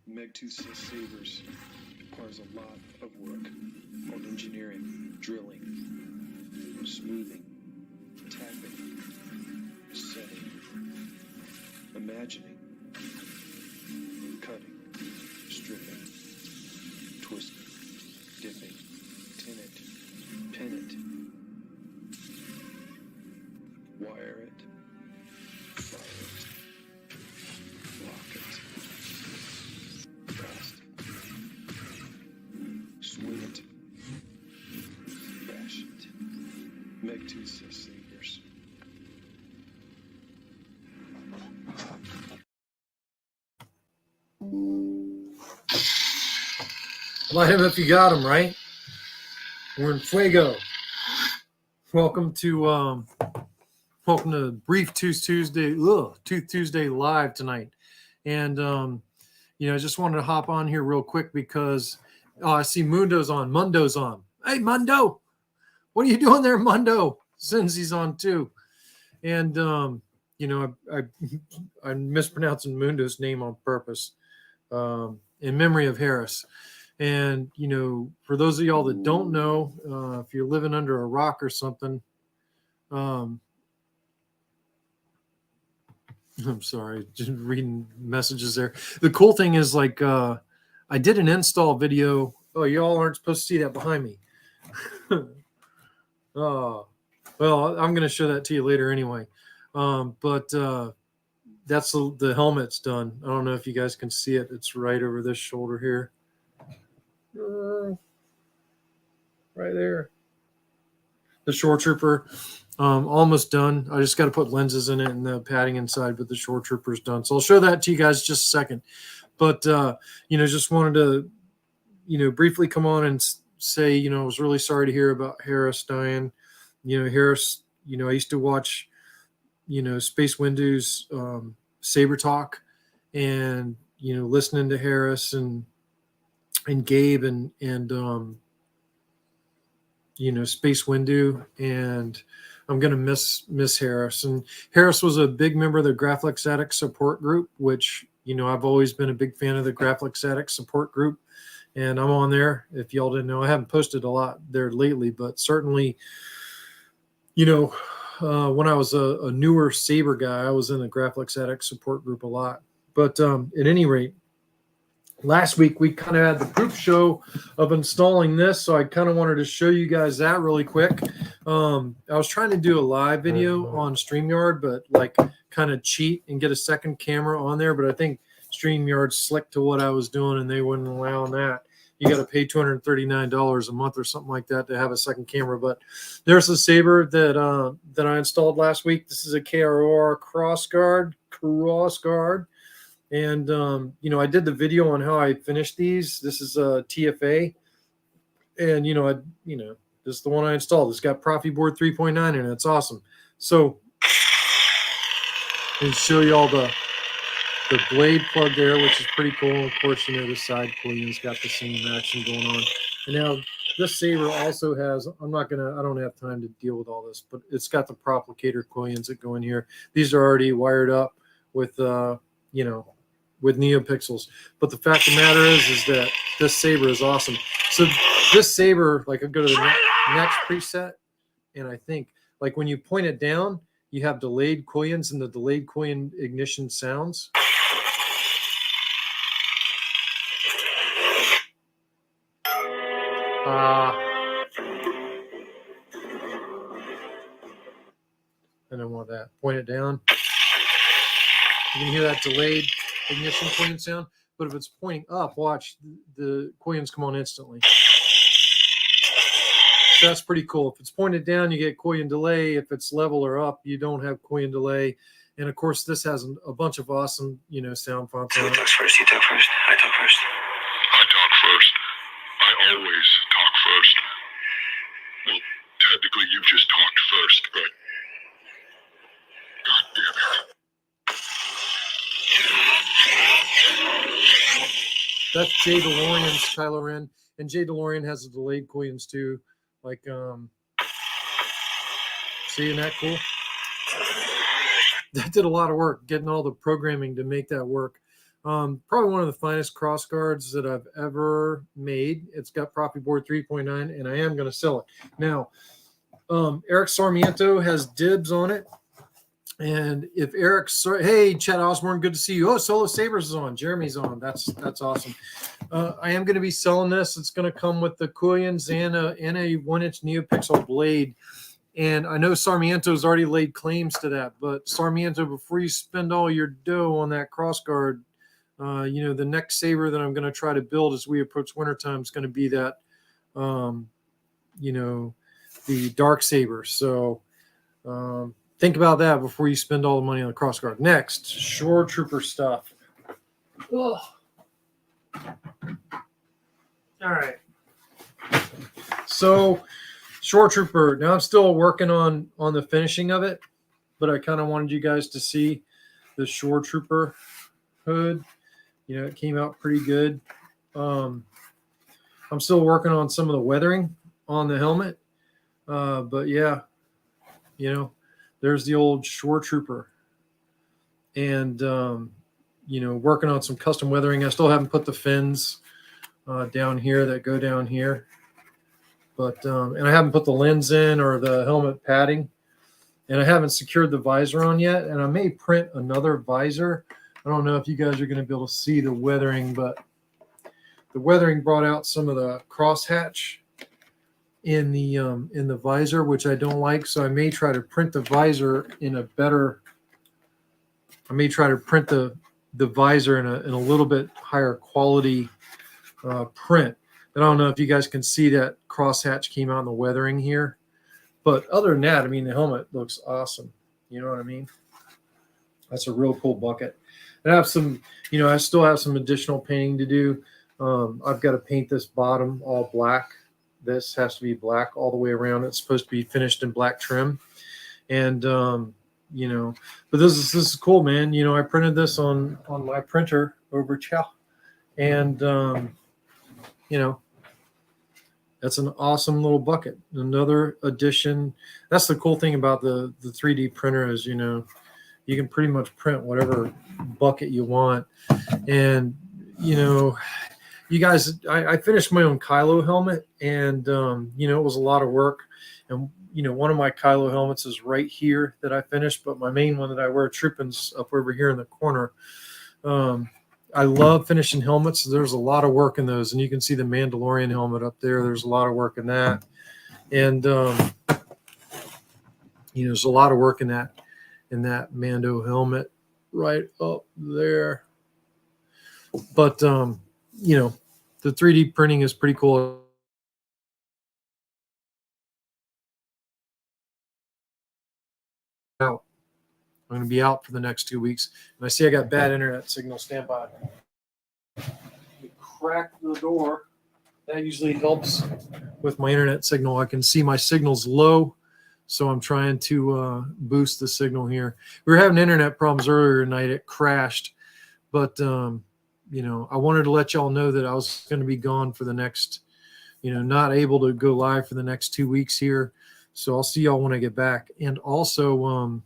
Meg-tooth sabers requires a lot of work on engineering, drilling, smoothing, tapping, setting, imagining, cutting, stripping, twisting, dipping, tin it, pin it, wire it, fire it, lock it, cast it, swing it, bash it. Meg-tooth sabers. Light him if you got him, right? We're in fuego. Welcome to Brief Tooth Tuesday live tonight. And I just wanted to hop on here real quick because I see Mundo's on. Hey, Mundo, what are you doing there, Mundo? Since he's on too. And I'm mispronouncing Mundo's name on purpose in memory of Harris. And, for those of y'all that don't know, if you're living under a rock or something, I'm sorry, just reading messages there. The cool thing is, I did an install video. Oh, y'all aren't supposed to see that behind me. Oh, well, I'm going to show that to you later anyway. But that's the helmet's done. I don't know if you guys can see it. It's right over this shoulder here. Right there. The Shoretrooper, almost done. I just got to put lenses in it and the padding inside, but the Shoretrooper's done. So I'll show that to you guys just a second. But, just wanted to, briefly come on and say, I was really sorry to hear about Harris dying. Harris, I used to watch, Space Window's Saber Talk and, listening to Harris and Gabe and Space Windu, and I'm going to miss Harris. And Harris was a big member of the Graphics Addict support group, which, I've always been a big fan of the Graphics Addict support group, and I'm on there. If y'all didn't know, I haven't posted a lot there lately, but certainly, when I was a newer Saber guy, I was in the Graphics Addict support group a lot. But at any rate, last week, we kind of had the proof show of installing this, so I kind of wanted to show you guys that really quick. I was trying to do a live video on StreamYard, but kind of cheat and get a second camera on there, but I think StreamYard slicked to what I was doing, and they wouldn't allow that. You got to pay $239 a month or something like that to have a second camera. But there's a Saber that I installed last week. This is a KRORssguard. And, I did the video on how I finished these. This is a TFA. And, this is the one I installed. It's got Profi Board 3.9 in it. It's awesome. So, and show you all the blade plug there, which is pretty cool. Of course, the side quillion's got the same action going on. And now this Saber also has, I don't have time to deal with all this, but it's got the Proplicator quillions that go in here. These are already wired up with, with NeoPixels. But the fact of the matter is that this Saber is awesome. So this Saber, I go to the next preset, and I think, when you point it down, you have delayed quillions and the delayed quillion ignition sounds. I don't want that. Point it down. You can hear that delayed ignition quillion sound, but if it's pointing up, watch, the quillions come on instantly. So that's pretty cool. If it's pointed down, you get quillion delay. If it's level or up, you don't have quillion delay. And of course, this has a bunch of awesome, sound fonts. Who talks first? You talk first. I talk first. I talk first. I always talk first. Well, technically, you just talked first, but God damn it. That's Jay DeLorean's Kylo Ren, and Jay DeLorean has the delayed quillions too. See, isn't that cool? That did a lot of work getting all the programming to make that work. Probably one of the finest cross guards that I've ever made. It's got Proppy Board 3.9, and I am going to sell it. Now, Eric Sarmiento has dibs on it. And if hey, Chad Osborne, good to see you. Oh, Solo Sabers is on. Jeremy's on. That's awesome. I am going to be selling this. It's going to come with the Kulians and a 1-inch NeoPixel blade. And I know Sarmiento's already laid claims to that. But Sarmiento, before you spend all your dough on that crossguard, the next saber that I'm going to try to build as we approach wintertime is going to be that, the dark saber. So, think about that before you spend all the money on the crossguard. Next, Shoretrooper stuff. Ugh. All right. So, Shoretrooper. Now I'm still working on the finishing of it, but I kind of wanted you guys to see the Shoretrooper hood. It came out pretty good. I'm still working on some of the weathering on the helmet, but yeah, there's the old Shoretrooper, and working on some custom weathering. I still haven't put the fins down here that go down here, but and I haven't put the lens in or the helmet padding, and I haven't secured the visor on yet. And I may print another visor. I don't know if you guys are going to be able to see the weathering, but the weathering brought out some of the crosshatch in the visor, which I don't like. So I may try to print the visor in a better. I may try to print the visor in a little bit higher quality print. I don't know if you guys can see that crosshatch came out in the weathering here, but other than that, I mean, the helmet looks awesome. You know what I mean? That's a real cool bucket. And I have some, I still have some additional painting to do. I've got to paint this bottom all black. This has to be black all the way around. It's supposed to be finished in black trim. And, but this is cool, man. I printed this on my printer over Chow. And, that's an awesome little bucket. Another addition. That's the cool thing about the 3D printer is, you can pretty much print whatever bucket you want. And, you guys, I finished my own Kylo helmet, and, it was a lot of work. And, one of my Kylo helmets is right here that I finished, but my main one that I wear, Troopin's, up over here in the corner. I love finishing helmets. There's a lot of work in those, and you can see the Mandalorian helmet up there. There's a lot of work in that. And, there's a lot of work in that Mando helmet right up there. But, the 3D printing is pretty cool. I'm going to be out for the next 2 weeks. And I see I got bad internet signal. Stand by. Crack the door. That usually helps with my internet signal. I can see my signal's low, so I'm trying to boost the signal here. We were having internet problems earlier tonight. It crashed. But, I wanted to let y'all know that I was going to be gone for the next, not able to go live for the next 2 weeks here. So I'll see y'all when I get back. And also,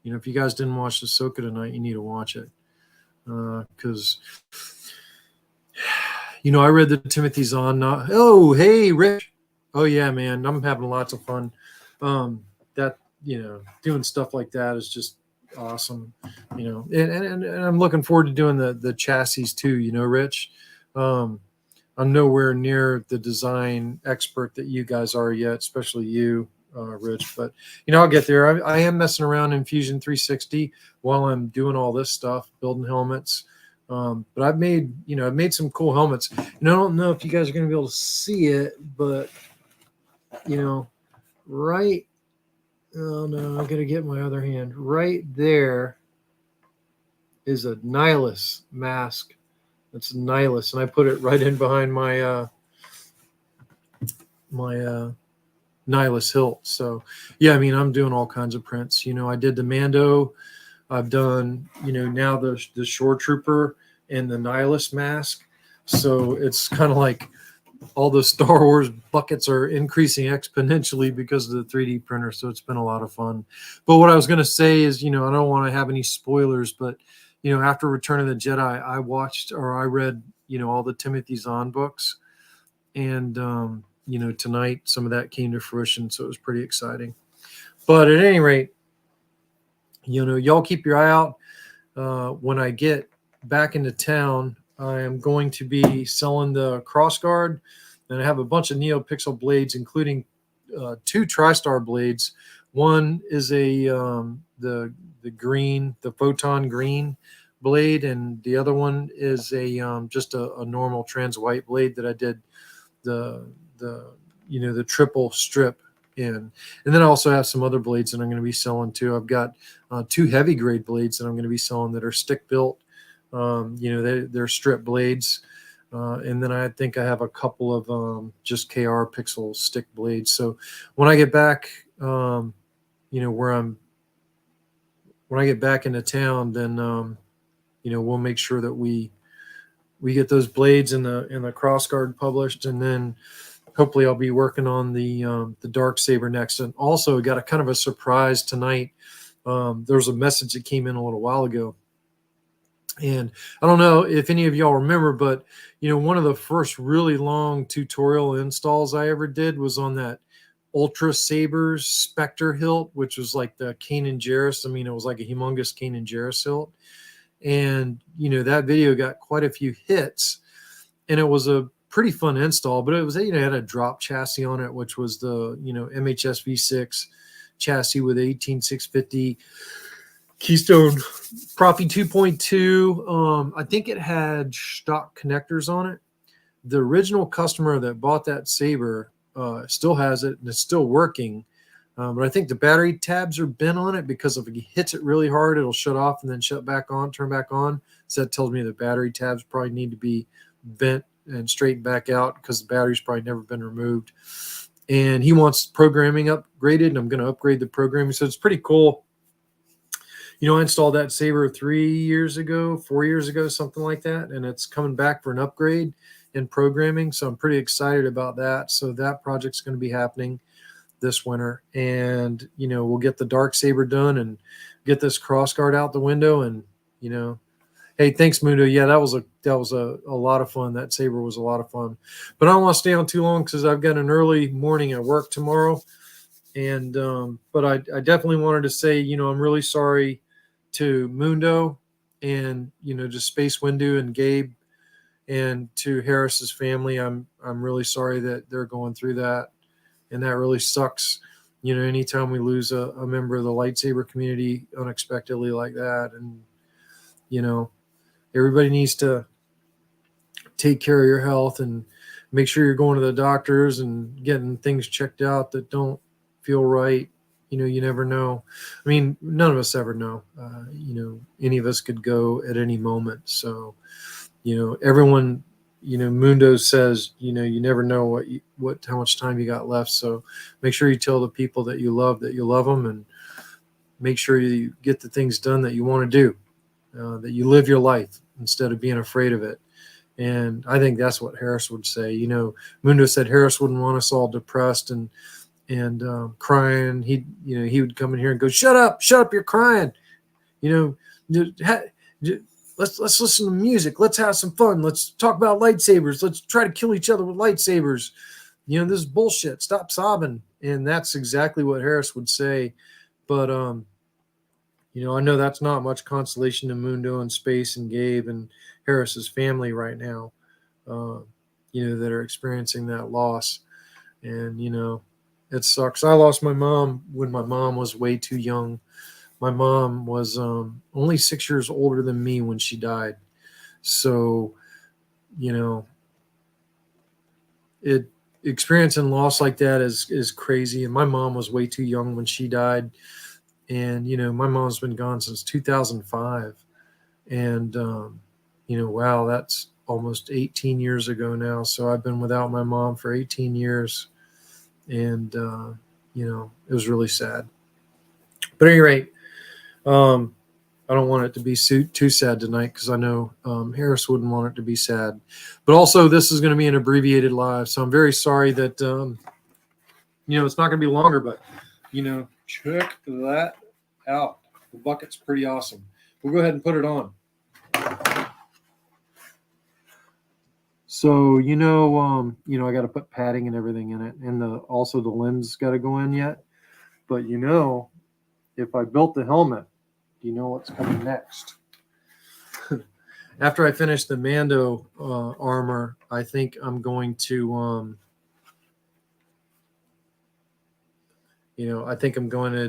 if you guys didn't watch Ahsoka tonight, you need to watch it. Because, I read the Timothy Zahn. Oh, hey, Rich. Oh, yeah, man. I'm having lots of fun. Doing stuff like that is just awesome. And I'm looking forward to doing the chassis too, Rich. I'm nowhere near the design expert that you guys are yet, especially you, Rich. But, I'll get there. I am messing around in Fusion 360 while I'm doing all this stuff, building helmets. But I've made some cool helmets. I don't know if you guys are going to be able to see it, but, right. Oh, no, I'm going to get my other hand. Right there is a Nihilus mask. That's a Nihilus, and I put it right in behind my Nihilus hilt. So, yeah, I'm doing all kinds of prints. I did the Mando. I've done, now the Shoretrooper and the Nihilus mask. So it's kind of like all the Star Wars buckets are increasing exponentially because of the 3D printer. So it's been a lot of fun. But what I was going to say is, I don't want to have any spoilers, but, after Return of the Jedi, I watched or I read, all the Timothy Zahn books. And, tonight some of that came to fruition. So it was pretty exciting. But at any rate, y'all keep your eye out. When I get back into town, I am going to be selling the KRORssguard, and I have a bunch of NeoPixel blades, including 2 TriStar blades. One is the green, the photon green blade, and the other one is just a normal trans white blade that I did the triple strip in. And then I also have some other blades that I'm going to be selling too. I've got 2 heavy grade blades that I'm going to be selling that are stick built. They're strip blades. And then I think I have a couple of just KR pixel stick blades. So when I get back, when I get back into town, then we'll make sure that we get those blades in the KRORssguard published, and then hopefully I'll be working on the dark saber next. And also got a kind of a surprise tonight. There was a message that came in a little while ago, and I don't know if any of y'all remember, but one of the first really long tutorial installs I ever did was on that Ultra Sabers Spectre hilt, which was like the Kanan Jarrus. I mean, it was like a humongous Kanan Jarrus hilt. And, that video got quite a few hits, and it was a pretty fun install, but it was, it had a drop chassis on it, which was the, MHS V6 chassis with 18650 Keystone Profi 2.2. I think it had stock connectors on it. The original customer that bought that saber still has it, and it's still working. But I think the battery tabs are bent on it, because if it hits it really hard, it'll shut off and then shut back on, turn back on. So that tells me the battery tabs probably need to be bent and straightened back out, because the battery's probably never been removed. And he wants programming upgraded, and I'm going to upgrade the programming. So it's pretty cool. I installed that saber 4 years ago, something like that. And it's coming back for an upgrade in programming. So I'm pretty excited about that. So that project's going to be happening this winter, and we'll get the dark saber done and get this KRORssguard out the window. And hey, thanks, Mundo. Yeah, that was a lot of fun. That saber was a lot of fun. But I don't want to stay on too long, because I've got an early morning at work tomorrow. And but I definitely wanted to say, I'm really sorry to Mundo, and to Space Windu and Gabe, and to Harris's family. I'm really sorry that they're going through that. And that really sucks, anytime we lose a member of the lightsaber community unexpectedly like that. And, everybody needs to take care of your health and make sure you're going to the doctors and getting things checked out that don't feel right. You never know. I mean, none of us ever know. Any of us could go at any moment. So, everyone, Mundo says, you never know how much time you got left. So make sure you tell the people that you love them, and make sure you get the things done that you want to do, that you live your life instead of being afraid of it. And I think that's what Harris would say. Mundo said Harris wouldn't want us all depressed and crying. He would come in here and go, shut up, you're crying. Let's listen to music. Let's have some fun. Let's talk about lightsabers. Let's try to kill each other with lightsabers. This is bullshit. Stop sobbing. And that's exactly what Harris would say. But, I know that's not much consolation to Mundo and Space and Gabe and Harris's family right now, that are experiencing that loss. And, it sucks. I lost my mom when my mom was way too young. My mom was only 6 years older than me when she died. So, experiencing loss like that is crazy. And my mom was way too young when she died. And, my mom's been gone since 2005. And, wow, that's almost 18 years ago now. So I've been without my mom for 18 years. And, it was really sad. But at any rate, I don't want it to be too sad tonight, because I know Harris wouldn't want it to be sad. But also, this is going to be an abbreviated live, so I'm very sorry that it's not going to be longer. But check that out. The bucket's pretty awesome. We'll go ahead and put it on. So I got to put padding and everything in it, and also the limbs got to go in yet. But if I built the helmet, do you know what's coming next? After I finish the Mando armor, I think I'm going to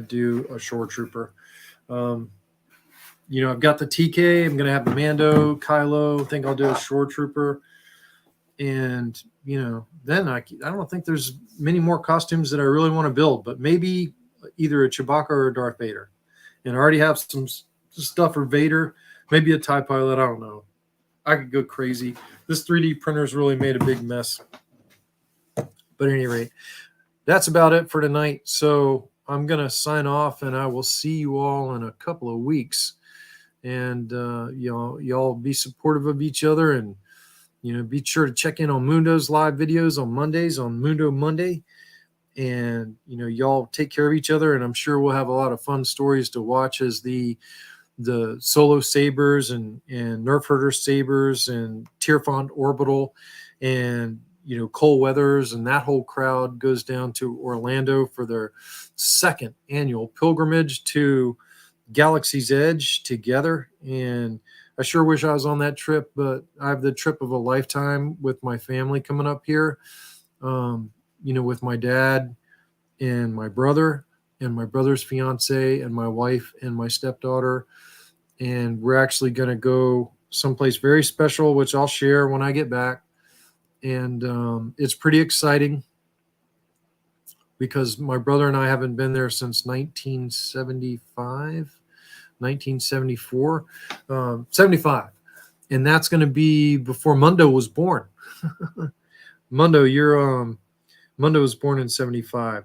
do a Shoretrooper. I've got the TK. I'm going to have the Mando, Kylo. I think I'll do a Shoretrooper. And, then I don't think there's many more costumes that I really want to build, but maybe either a Chewbacca or a Darth Vader. And I already have some stuff for Vader, maybe a TIE pilot. I don't know. I could go crazy. This 3D printer's really made a big mess. But at any rate, that's about it for tonight. So I'm going to sign off, and I will see you all in a couple of weeks. And y'all be supportive of each other, and be sure to check in on Mundo's live videos on Mondays on Mundo Monday. And y'all take care of each other, and I'm sure we'll have a lot of fun stories to watch as the Solo Sabers and Nerf Herder Sabers and Tierfont Orbital and Cole Weathers and that whole crowd goes down to Orlando for their second annual pilgrimage to Galaxy's Edge together. And I sure wish I was on that trip, but I have the trip of a lifetime with my family coming up here, with my dad and my brother and my brother's fiance and my wife and my stepdaughter. And we're actually going to go someplace very special, which I'll share when I get back. And it's pretty exciting because my brother and I haven't been there since 1974, 75. And that's going to be before Mundo was born. Mundo was born in 75.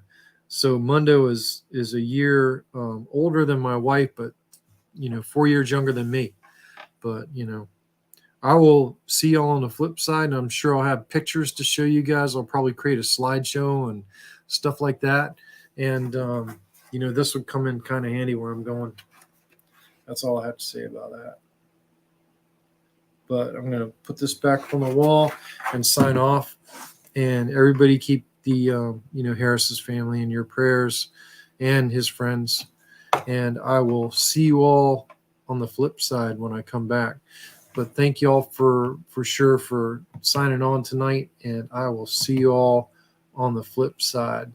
So Mundo is a year older than my wife, but 4 years younger than me. But I will see y'all on the flip side, and I'm sure I'll have pictures to show you guys. I'll probably create a slideshow and stuff like that. And this would come in kind of handy where I'm going. That's all I have to say about that. But I'm going to put this back on the wall and sign off. And everybody keep the Harris's family in your prayers and his friends. And I will see you all on the flip side when I come back. But thank you all for sure for signing on tonight. And I will see you all on the flip side.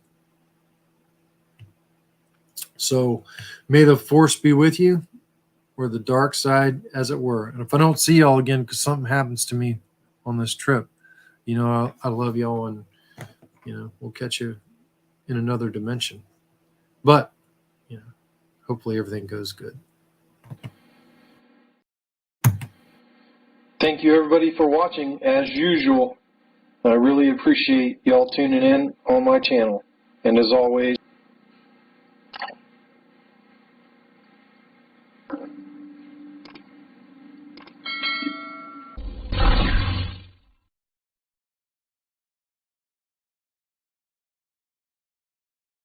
So may the force be with you, or the dark side, as it were. And if I don't see y'all again because something happens to me on this trip, I love y'all, and we'll catch you in another dimension. But hopefully everything goes good. Thank you everybody for watching as usual. I really appreciate y'all tuning in on my channel. And as always,